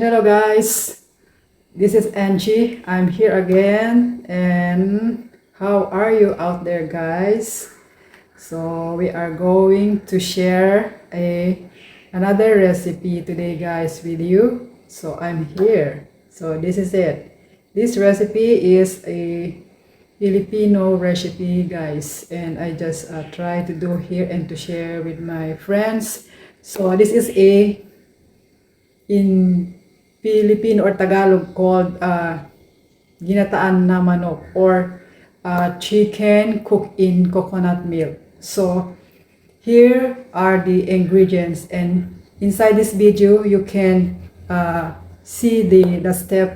Hello guys, this is Angie. I'm here again, and how are you out there guys? So we are going to share another recipe today guys with you. So I'm here. So this is it. This recipe is a Filipino recipe guys, and I just try to do here and to share with my friends. So this is a in Filipino or Tagalog called ginataan na manok, or chicken cooked in coconut milk. So here are the ingredients, and inside this video you can see the step,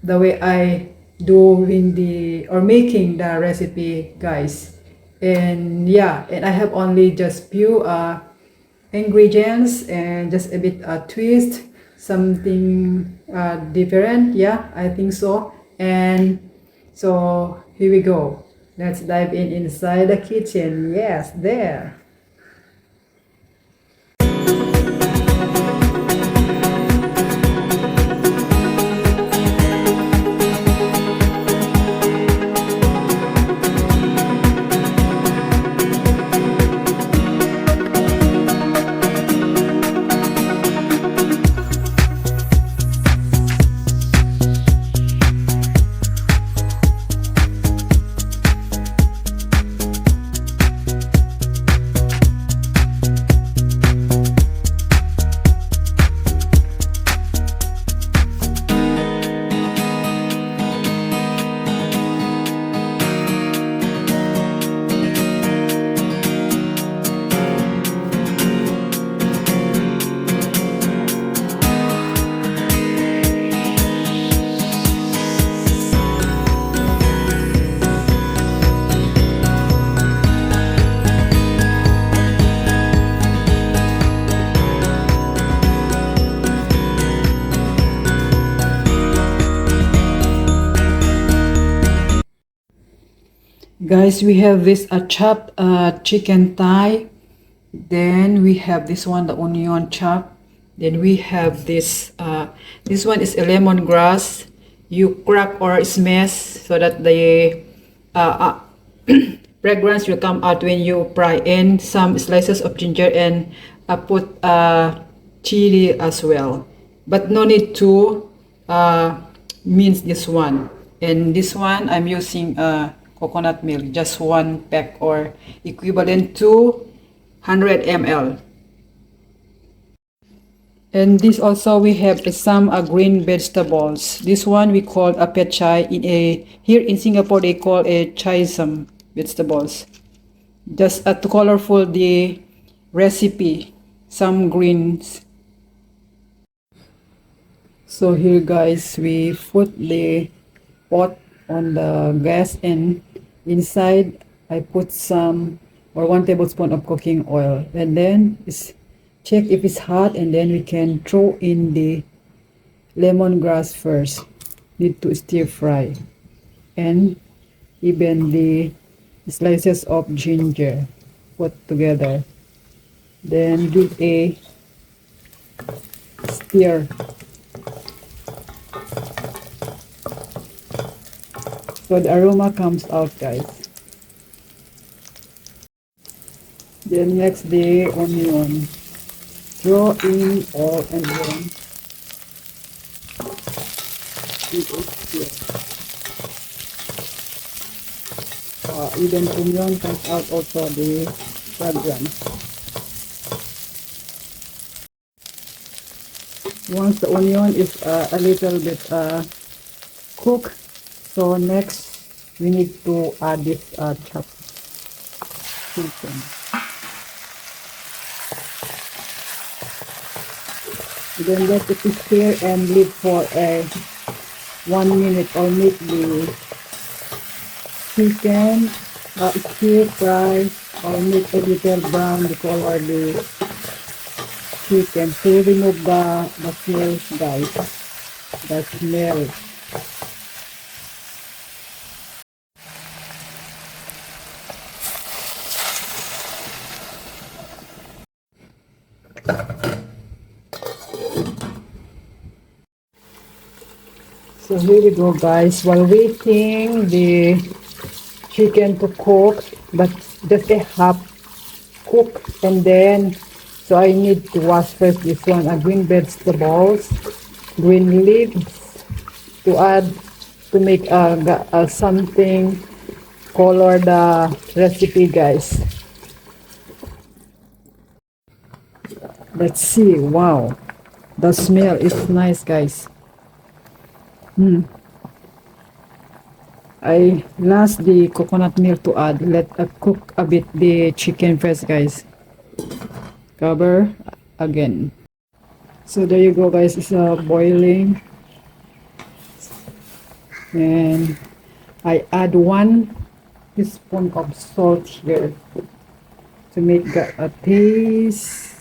the way I doing the or making the recipe guys. And yeah, and I have only just few ingredients and just a bit twist, something different. Yeah, I think so. And so here we go, let's dive in inside the kitchen. Yes, there. Guys, we have this chopped chicken thigh. Then we have this one, the onion chop. Then we have this one is a lemongrass. You crack or smash so that the fragrance will come out when you fry. And some slices of ginger, and put chili as well. But no need to mince this one. And this one I'm using coconut milk, just one pack or equivalent to 100 ml. And this also we have some green vegetables. This one we call a petchay. Here in Singapore they call a chillies vegetables. Just to colorful the recipe, some greens. So here guys, we put the pot on the gas, and inside I put some or 1 tablespoon of cooking oil, and then check if it's hot, and then we can throw in the lemongrass first. Need to stir fry, and even the slices of ginger put together, then give a stir so the aroma comes out guys. Then next the onion, throw in all, and then it is here. Even onion comes out also the fragrance. Once the onion is a little bit cooked, so next we need to add this chopped chicken. Then let it stir and leave for 1 minute, or make the chicken stir fry, or make a little brown the color the chicken, to remove the smell guys, the smell. So here we go, guys. While waiting the chicken to cook, but just a half cook, and then so I need to wash first this one, green vegetables, green leaves to add to make something color the recipe, guys. Let's see. Wow, the smell is nice, guys. I last the coconut milk to add. Let cook a bit the chicken first, guys. Cover again. So there you go, guys. It's boiling, and I add 1 teaspoon of salt here to make a taste.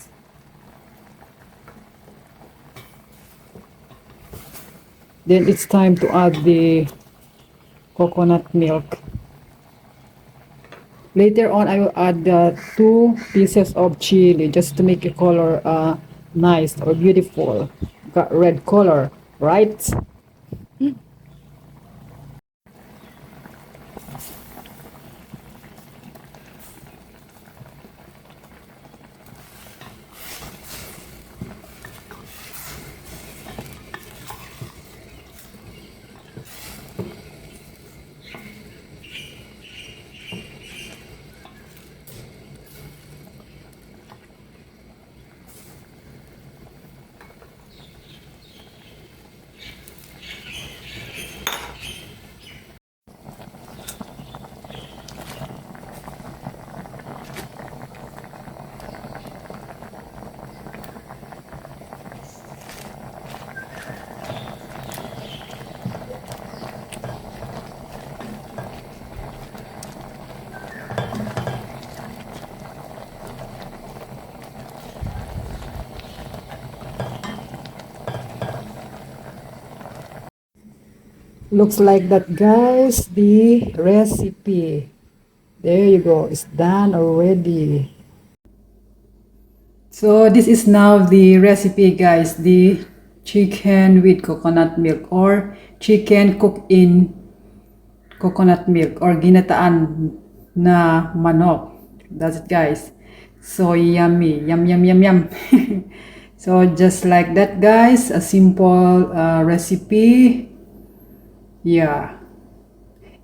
Then it's time to add the coconut milk. Later on, I will add 2 pieces of chili just to make a color nice or beautiful. Got red color, right? Looks like that, guys. The recipe. There you go. It's done already. So this is now the recipe, guys. The chicken with coconut milk, or chicken cooked in coconut milk, or ginataan na manok. That's it, guys. So yummy. Yum, yum, yum, yum. So just like that, guys. A simple recipe. Yeah,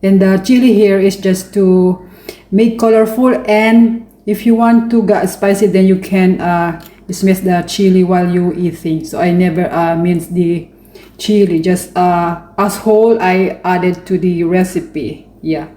and the chili here is just to make colorful, and if you want to get spicy, then you can smash the chili while you eating. So I never mince the chili, just as whole I added to the recipe. Yeah.